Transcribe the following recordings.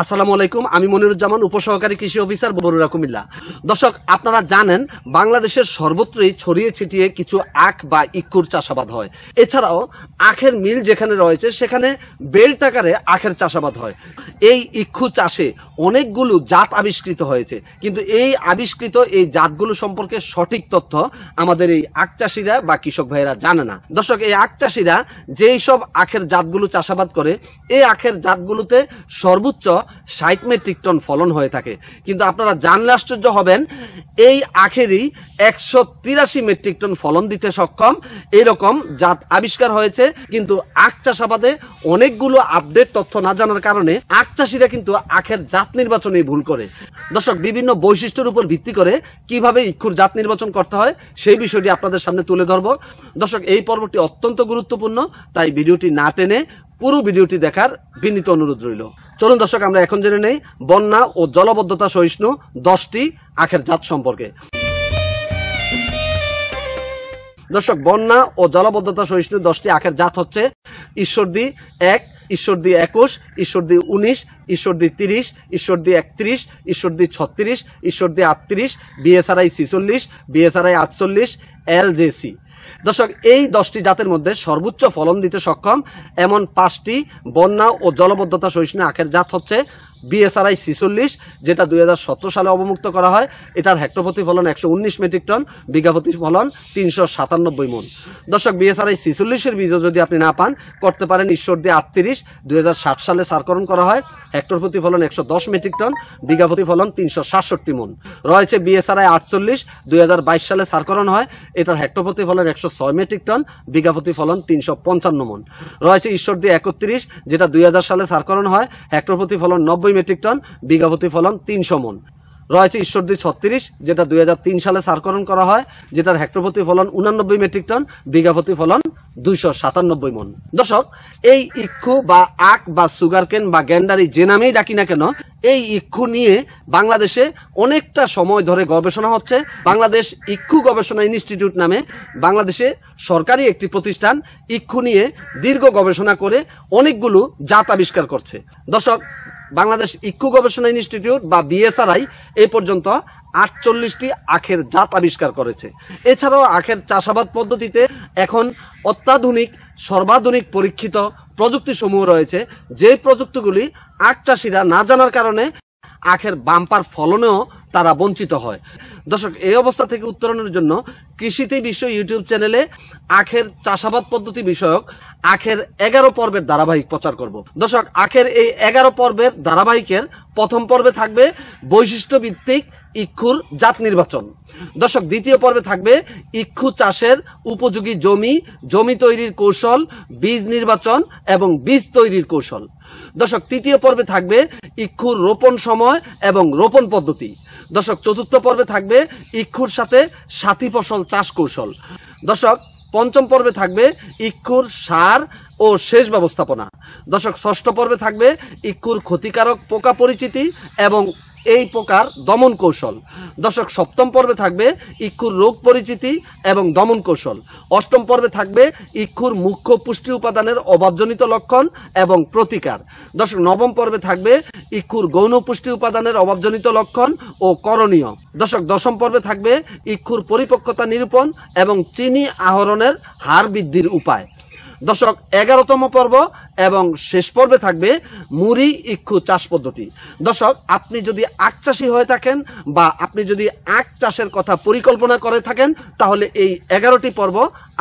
আসসালামু আলাইকুম, আমি মনিরুজ্জামান, উপসহকারী কৃষি অফিসার, বরুড়া, কুমিল্লা। দর্শক, আপনারা জানেন বাংলাদেশের সর্বত্রই ছড়িয়ে ছিটিয়ে কিছু আখ বা ইক্ষুর চাষাবাদ হয়। এছাড়াও আখের মিল যেখানে রয়েছে সেখানে বেল্ট আকারে আখের চাষাবাদ হয়। এই ইক্ষু চাষে অনেকগুলো জাত আবিষ্কৃত হয়েছে, কিন্তু এই আবিষ্কৃত এই জাতগুলো সম্পর্কে সঠিক তথ্য আমাদের এই আখ চাষিরা বা কৃষক ভাইয়েরা জানে না। দর্শক, এই আখ চাষিরা যেই সব আখের জাতগুলো চাষাবাদ করে, এই আখের জাতগুলোতে সর্বোচ্চ 60 মেট্রিক টন ফলন হয়ে থাকে। কিন্তু আপনারা জানলে আশ্চর্য হবেন, এই আখেরই 183 মেট্রিক টন ফলন দিতে সক্ষম এরকম জাত আবিষ্কার হয়েছে। কিন্তু আখ চাষাবাদে অনেকগুলো আপডেট তথ্য না জানার কারণে আখ চাষিরা কিন্তু আখের জাত নির্বাচনে ভুল করে। দর্শক, বিভিন্ন বৈশিষ্ট্যের উপর ভিত্তি করে কিভাবে ইক্ষুর জাত নির্বাচন করতে হয় সেই বিষয়টি আপনাদের সামনে তুলে ধরব। দর্শক, এই পর্বটি অত্যন্ত গুরুত্বপূর্ণ, তাই ভিডিওটি না টেনে পুরো ভিডিওটি দেখার বিনীত অনুরোধ রইল। চলুন দর্শক, আমরা এখন জেনে নেই বন্যা ও জলবদ্ধতা সহিষ্ণু 10টি আখের জাত সম্পর্কে। দর্শক, বন্যা ও জলবদ্ধতা সহিষ্ণু 10টি আখের জাত হচ্ছে ঈশ্বরদী 1, ঈশ্বরদী 21, ঈশ্বরদী 19, ঈশ্বরদী 30, ঈশ্বরদী 31, ঈশ্বরদী 36, ঈশ্বরদী 38, বিএসআরআই 46, বিএসআরআই 48, এলজেসি। দর্শক, এই 10টি জাতের মধ্যে সর্বোচ্চ ফলন দিতে সক্ষম এমন 5টি বন্যা ও জলবদ্ধতা সহিষ্ণু আখের জাত হচ্ছে বিএসআরআই 46, যেটা 2017 সালে অবমুক্ত করা হয়। এটার হেক্টর প্রতি ফলন 119 মেট্রিক টন, বিঘা প্রতি ফলন 397 মণ। দর্শক, বিএসআরআই 46-এর বীজও যদি আপনি না পান, করতে পারেন ঈশ্বরদী 38, 2007 সালে সারকরণ করা হয়। হেক্টর প্রতি ফলন 110 মেট্রিক টন, বিঘা প্রতি ফলন 367 মণ। রয়েছে বিএসআরআই 48, 2022 সালে সারকরণ হয়। এটার হেক্টর প্রতি ফলন 106 মেট্রিক টন, বিঘা প্রতি ফলন 355 মণ। রয়েছে ঈশ্বরদী 31, যেটা 2000 সালে সারকরণ হয়। হেক্টর প্রতি ফলন 90 মেট্রিক টন, বিঘা প্রতি ফলন 300 মণ। রয়েছে ঈশ্বরদী 36, যেটা 2003 সালে সারকরণ করা হয়, যেটার হেক্টর প্রতি ফলন 89 মেট্রিক টন, বিঘা প্রতি ফলন 297 মণ। দর্শক, এই ইক্ষু বা আখ বা সুগারকেন বা গ্যান্ডারি যে নামেই ডাকি না কেন, এই ইক্ষু নিয়ে বাংলাদেশে অনেকটা সময় ধরে গবেষণা হচ্ছে। বাংলাদেশ ইক্ষু গবেষণা ইনস্টিটিউট নামে বাংলাদেশে সরকারি একটি প্রতিষ্ঠান ইক্ষু নিয়ে দীর্ঘ গবেষণা করে অনেকগুলো জাত আবিষ্কার করছে। দর্শক, বাংলাদেশ ইক্ষু গবেষণা ইনস্টিটিউট বা বিএসআরআই এই পর্যন্ত 48টি আখের জাত আবিষ্কার করেছে। এছাড়াও আখের চাষাবাদ পদ্ধতিতে এখন অত্যাধুনিক সর্বাধুনিক পরীক্ষিত প্রযুক্তি সমূহ রয়েছে, যে প্রযুক্তিগুলি আখ চাষিরা না জানার কারণে আখের বাম্পার ফলনেও তারা বঞ্চিত হয়। দর্শক, এই অবস্থা থেকে উত্তরণের জন্য কৃষিতে বিশ্ব ইউটিউব চ্যানেলে আখের চাষাবাদ পদ্ধতি বিষয়ক আখের 11 পর্বের ধারাবাহিক প্রচার করব। দর্শক, আখের এই 11 পর্বের ধারাবাহিকের প্রথম পর্বে থাকবে বৈশিষ্ট্য ভিত্তিক ইক্ষুর জাত নির্বাচন। দর্শক, দ্বিতীয় পর্বে থাকবে ইক্ষু চাষের উপযোগী জমি তৈরির কৌশল, বীজ নির্বাচন এবং বীজ তৈরির কৌশল। দর্শক, তৃতীয় পর্বে থাকবে ইক্ষুর রোপণ সময় এবং রোপণ পদ্ধতি। দর্শক, চতুর্থ পর্বে থাকবে ইক্ষুর সাথে সাথী ফসল চাষ কৌশল। দর্শক, পঞ্চম পর্বে থাকবে ইক্ষুর সার ও সেচ ব্যবস্থাপনা। দর্শক, ষষ্ঠ পর্বে থাকবে ইক্ষুর ক্ষতিকারক পোকা পরিচিতি এবং এই পোকার দমন কৌশল। দর্শক, সপ্তম পর্বে থাকবে ইক্ষুর রোগ পরিচিতি এবং দমন কৌশল। অষ্টম পর্বে থাকবে ইক্ষুর মুখ্য পুষ্টি উপাদানের অভাবজনিত লক্ষণ এবং প্রতিকার। দর্শক, নবম পর্বে থাকবে ইক্ষুর গৌণ পুষ্টি উপাদানের অভাবজনিত লক্ষণ ও করণীয়। দর্শক, দশম পর্বে থাকবে ইক্ষুর পরিপক্কতা নিরূপণ এবং চিনি আহরণের হার বৃদ্ধির উপায়। দর্শক, 11তম পর্ব এবং শেষ পর্বে থাকবে মুড়ি ইক্ষু চাষ পদ্ধতি। দর্শক, আপনি যদি আখ চাষি হয়ে থাকেন বা আপনি যদি আখ চাষের কথা পরিকল্পনা করে থাকেন, তাহলে এই 11টি পর্ব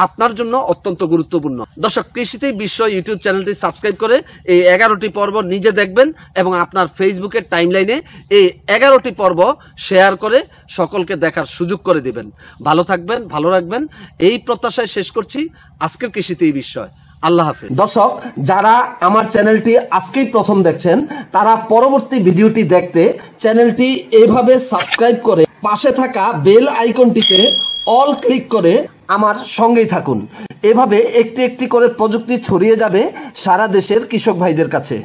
আপনার জন্য অত্যন্ত গুরুত্বপূর্ণ। দর্শক, কৃষিতে বিশ্ব ইউটিউব চ্যানেলটি সাবস্ক্রাইব করে এই 11টি পর্ব নিজে দেখবেন এবং আপনার ফেসবুকের টাইমলাইনে এই 11টি পর্ব শেয়ার করে সকলকে দেখার সুযোগ করে দিবেন। ভালো থাকবেন, ভালো রাখবেন, এই প্রত্যাশায় শেষ করছি আজকের কৃষিতে এই বিষয়। আল্লাহ হাফেজ। দর্শক, যারা আমার চ্যানেলটি আজকেই প্রথম দেখছেন, তারা পরবর্তী ভিডিওটি দেখতে চ্যানেলটি এভাবে সাবস্ক্রাইব করে পাশে থাকা বেল আইকনটিতে অল ক্লিক করে আমার সঙ্গেই থাকুন। এভাবে একটি একটি করে প্রযুক্তি ছড়িয়ে যাবে সারা দেশের কৃষক ভাইদের কাছে।